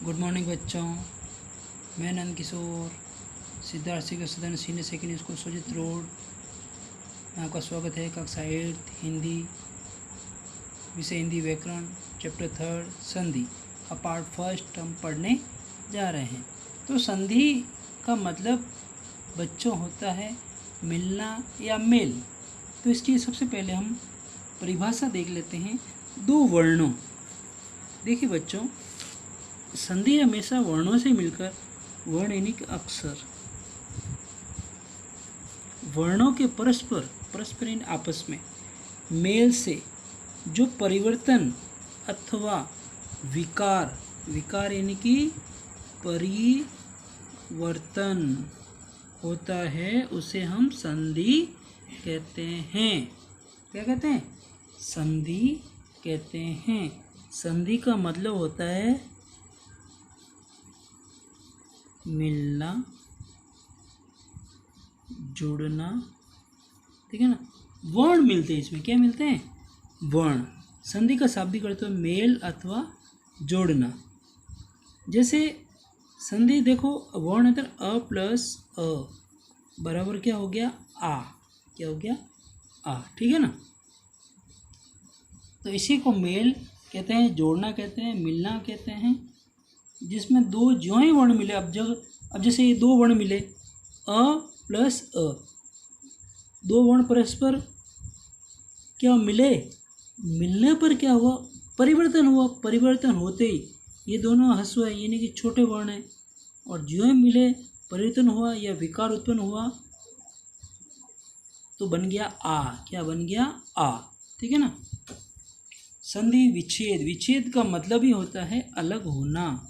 Good morning बच्चों। मैं नंद किशोर, सिद्धार्थ सिंह सदन सीनियर सेकेंडरी स्कूल सुजित रोड में आपका स्वागत है। कक्षा 8 हिंदी, विषय हिंदी व्याकरण, चैप्टर 3 संधि का पार्ट फर्स्ट हम पढ़ने जा रहे हैं। तो संधि का मतलब बच्चों होता है मिलना या मेल। तो इसकी सबसे पहले हम परिभाषा देख लेते हैं दो वर्णों। देखिए बच्चों, संधि हमेशा वर्णों से मिलकर वर्ण यानी कि अक्षर, वर्णों के परस्पर इन आपस में मेल से जो परिवर्तन अथवा विकार यानी कि परिवर्तन होता है उसे हम संधि कहते हैं। क्या कहते हैं? संधि कहते हैं। संधि का मतलब होता है मिलना, जुड़ना, ठीक है ना। वर्ण मिलते हैं इसमें। क्या मिलते हैं? वर्ण। संधि का शाब्दिक अर्थ है मेल अथवा जोड़ना। जैसे संधि देखो, वर्ण होता है अ प्लस अ बराबर क्या हो गया? आ। क्या हो गया? आ। ठीक है ना। तो इसी को मेल कहते हैं, जोड़ना कहते हैं, मिलना कहते हैं, जिसमें दो जो ही वर्ण मिले। अब जैसे ये दो वर्ण मिले अ प्लस अ, दो वर्ण परस्पर क्या मिले? मिलने पर क्या हुआ? परिवर्तन हुआ। परिवर्तन होते ही ये दोनों ह्रस्व है यानी कि छोटे वर्ण है, और जो ही मिले परिवर्तन हुआ या विकार उत्पन्न हुआ तो बन गया आ। क्या बन गया? आ। ठीक है ना। संधि विच्छेद का मतलब ही होता है अलग होना।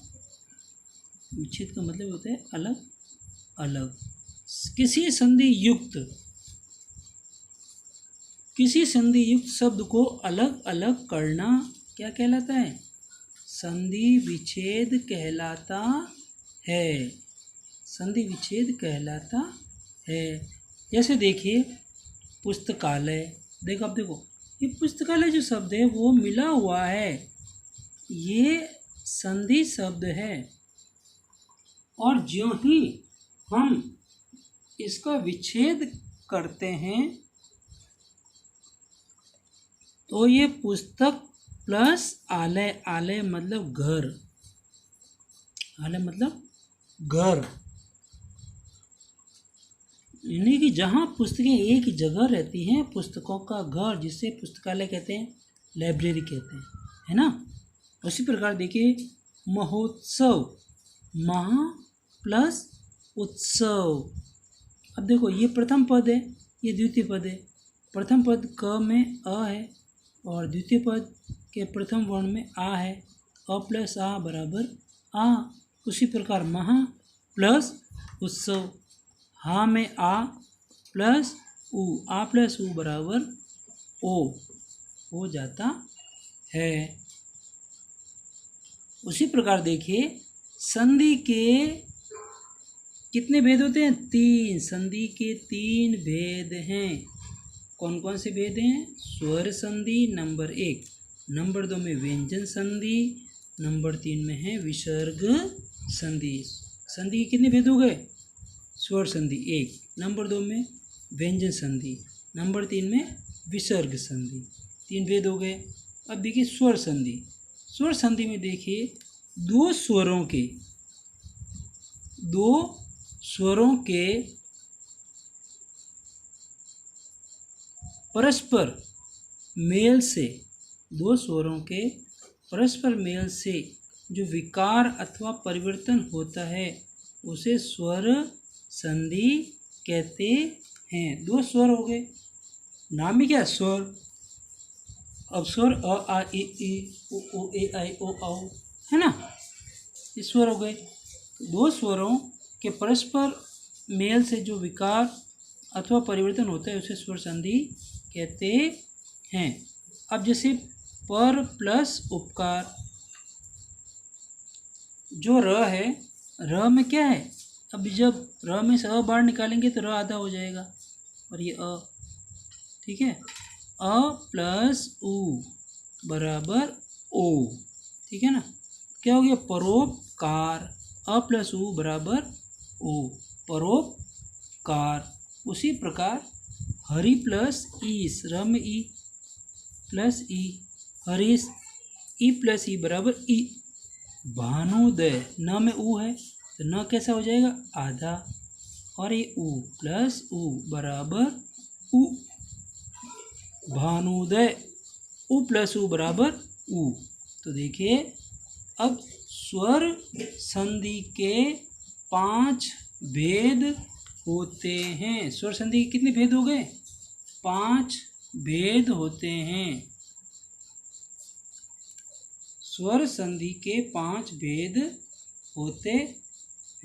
विच्छेद का मतलब होता है अलग अलग। किसी संधि युक्त शब्द को अलग अलग करना क्या कहलाता है? संधि विच्छेद कहलाता है। संधि विच्छेद कहलाता है। जैसे देखिए पुस्तकालय, देखो आप देखो, ये पुस्तकालय जो शब्द है वो मिला हुआ है, ये संधि शब्द है। और ज्यों ही हम इसका विच्छेद करते हैं तो ये पुस्तक प्लस आलय, आलय मतलब घर, आलय मतलब घर, यानी कि जहाँ पुस्तकें एक ही जगह रहती हैं, पुस्तकों का घर, जिसे पुस्तकालय कहते हैं, लाइब्रेरी कहते हैं, है ना। उसी प्रकार देखिए महोत्सव, महा प्लस उत्सव। अब देखो ये प्रथम पद है, ये द्वितीय पद है। प्रथम पद क में अ है और द्वितीय पद के प्रथम वर्ण में आ है। अ प्लस आ बराबर आ। उसी प्रकार महा प्लस उत्सव, हा में आ प्लस उ, आ प्लस उ बराबर ओ हो जाता है। उसी प्रकार देखिए संधि के कितने भेद होते हैं? 3। संधि के 3 भेद हैं। कौन कौन से भेद हैं? स्वर संधि नंबर 1, नंबर 2 में व्यंजन संधि, नंबर 3 में है विसर्ग संधि। संधि के कितने भेद हो गए? स्वर संधि 1, नंबर 2 में व्यंजन संधि, नंबर 3 में विसर्ग संधि। 3 भेद हो गए। अब देखिए स्वर संधि। स्वर संधि में देखिए दो स्वरों के परस्पर मेल से, दो स्वरों के परस्पर मेल से जो विकार अथवा परिवर्तन होता है उसे स्वर संधि कहते हैं। दो स्वर हो गए, नाम ही क्या? स्वर। अब स्वर अ आ इ ई उ ऊ ए आई ओ औ, है ना, ये स्वर हो गए। दो स्वरों के परस्पर मेल से जो विकार अथवा परिवर्तन होता है उसे स्वर संधि कहते हैं। अब जैसे पर प्लस उपकार, जो र है, र में क्या है? अब जब र में से अ बाहर निकालेंगे तो र आधा हो जाएगा और ये अ, ठीक है। अ प्लस उ बराबर ओ, ठीक है ना। क्या हो गया, परोपकार। अ प्लस उ बराबर ओ, परोपकार। उसी प्रकार हरि प्लस ईस, र में ई प्लस ई, हरीश, ई प्लस ई बराबर ई। भानुदय, न में ऊ है तो न कैसा हो जाएगा, आधा, और ये ऊ प्लस ऊ बराबर उ। भानुदय, उ प्लस उ बराबर उ। तो देखिए अब स्वर संधि के 5 भेद होते हैं। स्वर संधि के कितने भेद हो गए, 5 भेद होते हैं। स्वर संधि के 5 भेद होते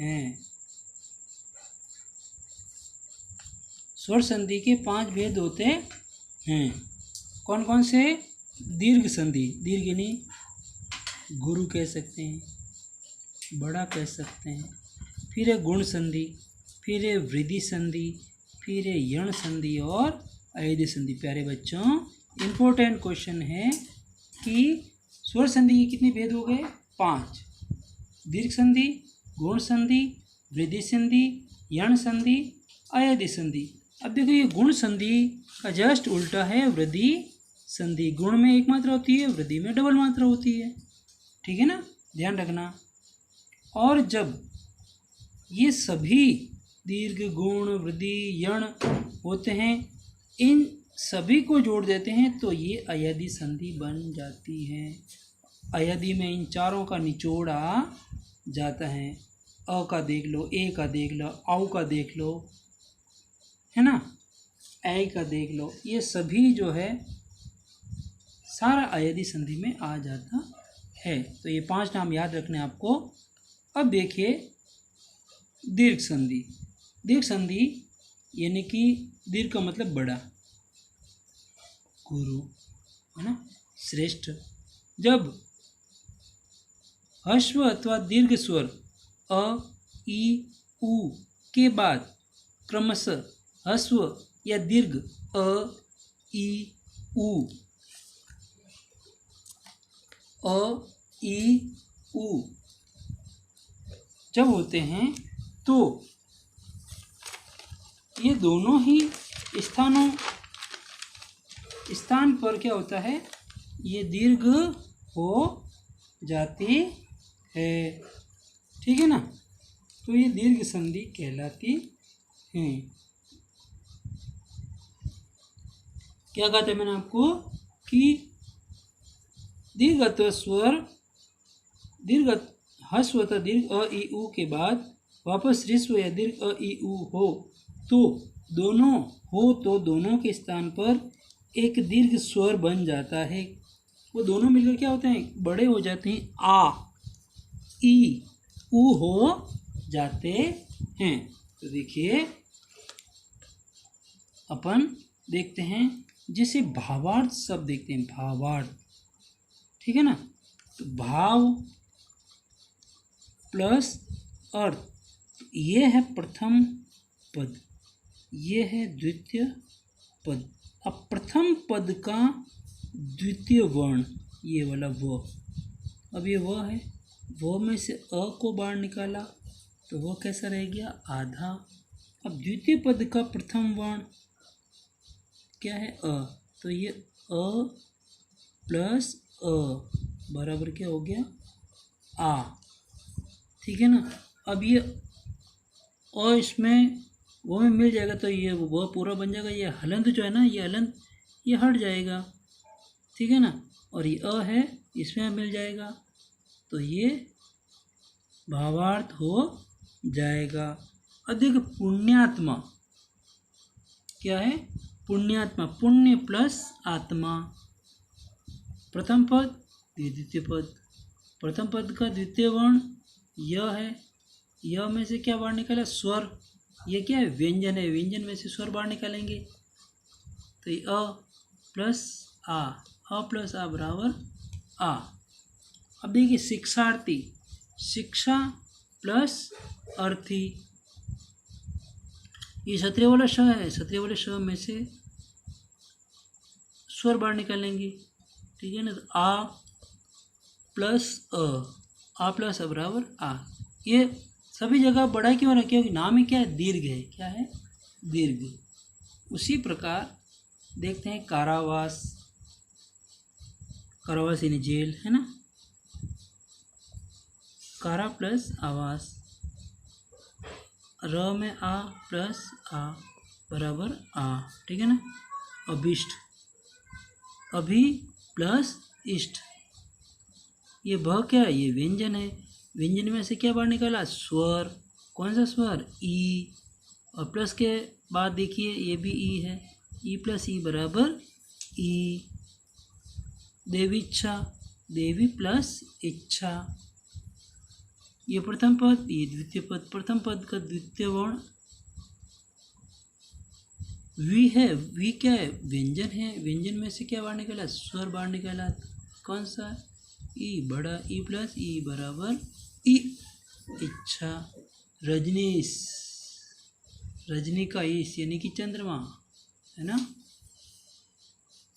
हैं। स्वर संधि के 5 भेद होते हैं। कौन कौन से, दीर्घ संधि, दीर्घ यानी गुरु कह सकते हैं, बड़ा कह सकते हैं, फिर है गुण संधि, फिर है वृद्धि संधि, फिर है यण संधि और अयदि संधि। प्यारे बच्चों, इम्पोर्टेंट क्वेश्चन है कि स्वर संधि के कितने भेद हो गए, 5। दीर्घ संधि, गुण संधि, वृद्धि संधि, यण संधि, अयदि संधि। अब देखो ये गुण संधि का जस्ट उल्टा है वृद्धि संधि। गुण में एक मात्रा होती है, वृद्धि में डबल मात्रा होती है, ठीक है ना, ध्यान रखना। और जब ये सभी दीर्घ, गुण, वृद्धि, यण होते हैं, इन सभी को जोड़ देते हैं तो ये अयदि संधि बन जाती है। अयदि में इन चारों का निचोड़ आ जाता है। अ का देख लो, ए का देख लो, औ का देख लो, है ना, ऐ का देख लो, ये सभी जो है सारा अयदि संधि में आ जाता है। तो ये 5 नाम याद रखने आपको। अब देखिए दीर्घ संधि। दीर्घ संधि यानी कि दीर्घ का मतलब बड़ा, गुरु, है ना, श्रेष्ठ। जब ह्रस्व अथवा दीर्घ स्वर अ, ई, उ के बाद क्रमशः ह्रस्व या दीर्घ अ, ई, उ, अ, ई, उ जब होते हैं तो ये दोनों ही स्थान पर क्या होता है, ये दीर्घ हो जाती है, ठीक है ना। तो ये दीर्घ संधि कहलाती है। क्या कहते हैं मैंने आपको कि दीर्घ अथवा स्वर, दीर्घ ह्रस्व अथवा दीर्घ अ, ई, उ के बाद वापस ह्रस्व या दीर्घ अ, ई, उ हो तो दोनों के स्थान पर एक दीर्घ स्वर बन जाता है। वो दोनों मिलकर क्या होते हैं, बड़े हो जाते हैं, आ, ई, उ हो जाते हैं। तो देखिए अपन देखते हैं, जैसे भावार्थ शब्द देखते हैं, भावार्थ, ठीक है ना। तो भाव प्लस अर्थ, ये है प्रथम पद, ये है द्वितीय पद। अब प्रथम पद का द्वितीय वर्ण ये वाला व, अब ये व है, व में से अ को बाहर निकाला तो वह कैसा रह गया, आधा। अब द्वितीय पद का प्रथम वर्ण क्या है, अ, तो ये अ प्लस अ बराबर क्या हो गया, आ, ठीक है ना। अब ये अ इसमें वो में मिल जाएगा तो ये वो पूरा बन जाएगा। ये हलंत जो है ना, ये हलंत ये हट जाएगा, ठीक है ना। और ये अ है, इसमें मिल जाएगा तो ये भावार्थ हो जाएगा। अधिक पुण्यात्मा क्या है, पुण्यात्मा, पुण्य प्लस आत्मा। प्रथम पद द्वितीय पद, प्रथम पद का द्वितीय वर्ण य है, य में से क्या बाहर निकाला, स्वर, ये क्या है, व्यंजन है, व्यंजन में से स्वर बाहर निकालेंगे तो ये अ प्लस आ, अ प्लस आ बराबर आ। अब देखिए शिक्षार्थी, शिक्षा प्लस अर्थी, ये क्षत्रिय वाला श है, क्षत्रिय वाले श में से स्वर बाहर निकालेंगे, ठीक है ना। तो आ प्लस अ, आ प्लस अ बराबर आ। ये सभी जगह बड़ा क्यों रखे? क्योंकि नाम ही क्या है? दीर्घ है। क्या है? दीर्घ। उसी प्रकार देखते हैं कारावास, कारावास यानी जेल, है ना। कारा प्लस आवास, र में आ प्लस आ बराबर आ, ठीक है ना। अभिष्ट, अभी प्लस इष्ट, ये भ क्या है? ये व्यंजन है। व्यंजन में से क्या बाहर निकाला? स्वर। कौन सा स्वर? ई। और प्लस के बाद देखिए ये भी ई है, ई प्लस ई बराबर ई। देवीच्छा, देवी प्लस इच्छा, ये प्रथम पद, ये द्वितीय पद। प्रथम पद का द्वितीय वर्ण वी है। वी क्या है? व्यंजन है। व्यंजन में से क्या बाहर निकाला? स्वर बाहर निकाला। कौन सा? ई, बड़ा ई प्लस ई बराबर ई। इच्छा। रजनीश, रजनी का ईश यानी कि चंद्रमा, है ना।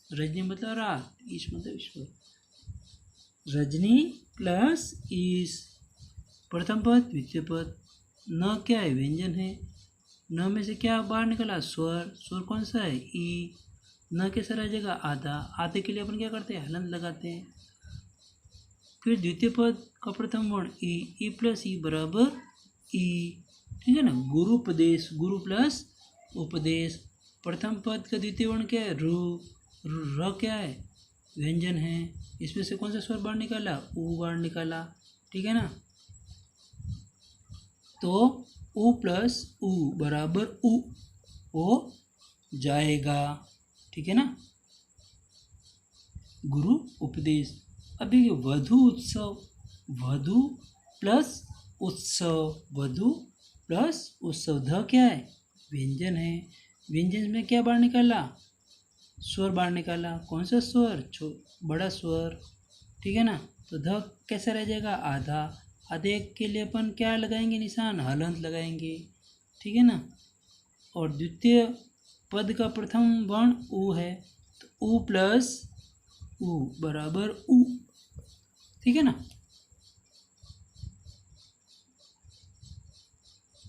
रजनी मतलब रात, ईश मतलब ईश्वर। रजनी प्लस ईश, प्रथम पद द्वितीय पद। न क्या है? व्यंजन है। न में से क्या बाहर निकला? स्वर। स्वर कौन सा है? ई। न कैसा रह जाएगा? आधा। आधे के लिए अपन क्या करते हैं? हलंत लगाते हैं। फिर द्वितीय पद का प्रथम वर्ण ई, ई प्लस ई बराबर ई, ठीक है ना। गुरुपदेश, गुरु प्लस उपदेश। प्रथम पद का द्वितीय वर्ण क्या है? रु। र क्या है? व्यंजन है। इसमें से कौन सा स्वर बाहर निकाला? ऊ बाहर निकाला, ठीक है ना। तो ऊ प्लस ऊ बराबर ऊ हो जाएगा, ठीक है ना। गुरु उपदेश। अब देखिए वधु उत्सव, वधु प्लस उत्सव, वधु प्लस उत्सव। ध क्या है? व्यंजन है। व्यंजन में क्या बाहर निकाला? स्वर बाहर निकाला। कौन सा स्वर? बड़ा स्वर, ठीक है ना। तो ध कैसा रह जाएगा? आधा। आधे के लिए अपन क्या लगाएंगे? निशान हलंत लगाएंगे, ठीक है ना। और द्वितीय पद का प्रथम वर्ण ऊ है, तो ऊ प्लस ऊ बराबर ऊ, ठीक है ना।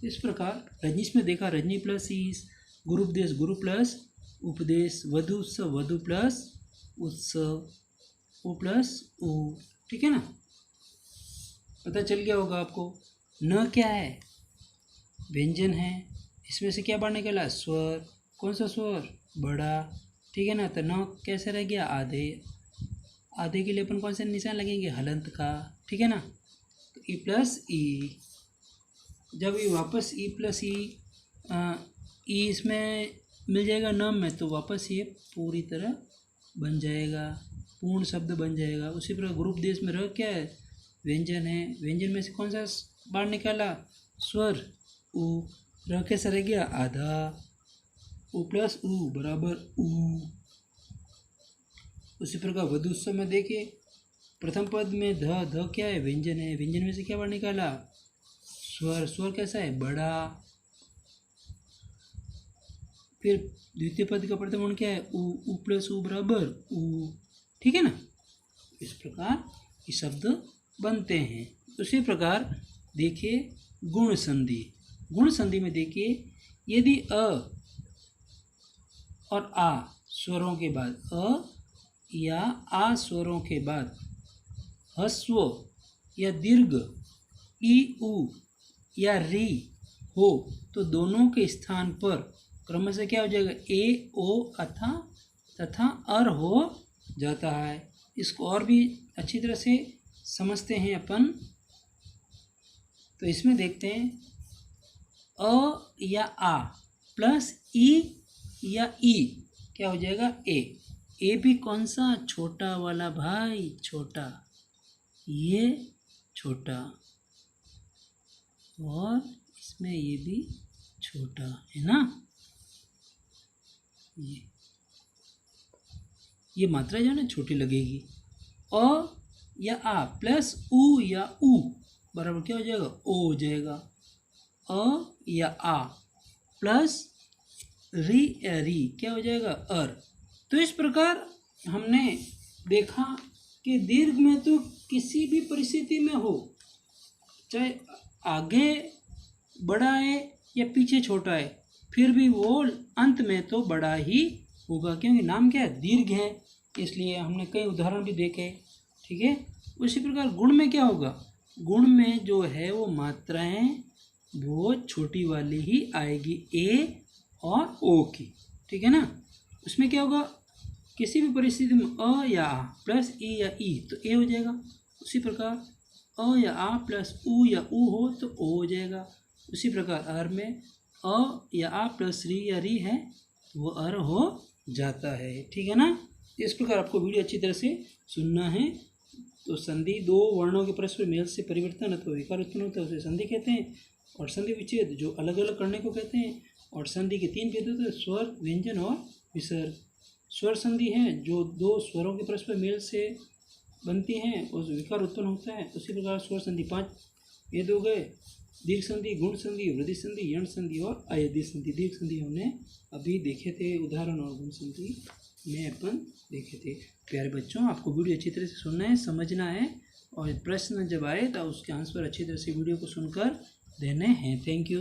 इस प्रकार रजनीश में देखा रजनी प्लस ईश, गुरुपदेश गुरु प्लस उपदेश, वधु उत्सव वधु प्लस उत्सव, ऊ प्लस ऊ, ठीक है ना। पता चल गया होगा आपको। न क्या है? व्यंजन है। इसमें से क्या बाहर निकला? स्वर। कौन सा स्वर? बड़ा, ठीक है ना। तो न कैसे रह गया? आधे। आधे के लिए अपन कौन सा निशान लगेंगे? हलंत का, ठीक है ना। तो ई प्लस ई, जब ये वापस ई प्लस ई इसमें मिल जाएगा न में, तो वापस ये पूरी तरह बन जाएगा, पूर्ण शब्द बन जाएगा। उसी प्रकार ग्रुप देश में रह क्या है? व्यंजन है। व्यंजन में से कौन सा बाहर निकाला? स्वर ऊ। रह कैसा रह गया? आधा। ऊ प्लस ऊ बराबर ऊ। उसी प्रकार वधुत्सव में देखिए प्रथम पद में ध क्या है? व्यंजन है। व्यंजन में से क्या बाहर निकाला? स्वर। स्वर कैसा है? बड़ा। फिर द्वितीय पद का प्रथम वर्ण क्या है? ऊ। ऊ प्लस ऊ बराबर ऊ, ठीक है ना। इस प्रकार ये शब्द बनते हैं। उसी प्रकार देखिए गुण संधि। गुण संधि में देखिए यदि अ और आ स्वरों के बाद, अ या आ स्वरों के बाद ह्रस्व या दीर्घ ई उ या री हो, तो दोनों के स्थान पर क्रमशः क्या हो जाएगा? ए ओ अथा तथा अर हो जाता है। इसको और भी अच्छी तरह से समझते हैं अपन। तो इसमें देखते हैं अ या आ प्लस ई या ई क्या हो जाएगा? ए। ए भी कौन सा? छोटा वाला भाई, छोटा, ये छोटा, और इसमें ये भी छोटा, है ना। ये मात्रा जो है ना छोटी लगेगी। अ या आ प्लस उ या उ बराबर क्या हो जाएगा? ओ हो जाएगा। अ या आ प्लस री या री क्या हो जाएगा? अर। तो इस प्रकार हमने देखा कि दीर्घ में तो किसी भी परिस्थिति में हो चाहे आगे बड़ा है या पीछे छोटा है, फिर भी वो अंत में तो बड़ा ही होगा, क्योंकि नाम क्या है, दीर्घ है, इसलिए हमने कई उदाहरण भी देखे। ठीक है, उसी प्रकार गुण में क्या होगा, गुण में जो है वो मात्राएं वो छोटी वाली ही आएगी, ए और ओ की। ठीक है ना, उसमें क्या होगा, किसी भी परिस्थिति में अ या आ प्लस ई या ई तो ए हो जाएगा। उसी प्रकार अ या आ प्लस उ या उ हो तो ओ हो जाएगा। उसी प्रकार अर में अ या आ प्लस री या री है तो वो अर हो जाता है। ठीक है ना, इस प्रकार आपको वीडियो अच्छी तरह से सुनना है। तो संधि दो वर्णों के परस्पर मेल से परिवर्तन अथवा विकार उत्पन्न होता है उसे संधि कहते हैं, और संधि विच्छेद जो अलग अलग करने को कहते हैं। और संधि के तीन भेद होते हैं, स्वर, व्यंजन और विसर्ग। स्वर संधि है जो दो स्वरों के परस्पर मेल से बनती हैं और विकार उत्पन्न होता है। उसी प्रकार स्वर संधि 5 भेद हो गए, दीर्घ संधि, गुण संधि, वृद्धि संधि, यण संधि और अयदि संधि। दीर्घ संधि हमने अभी देखे थे उदाहरण, और गुण संधि में अपन देखे थे। प्यारे बच्चों, आपको वीडियो अच्छी तरह से सुनना है, समझना है, और प्रश्न जब आए तो उसके आंसर अच्छी तरह से वीडियो को सुनकर देने हैं। Thank you.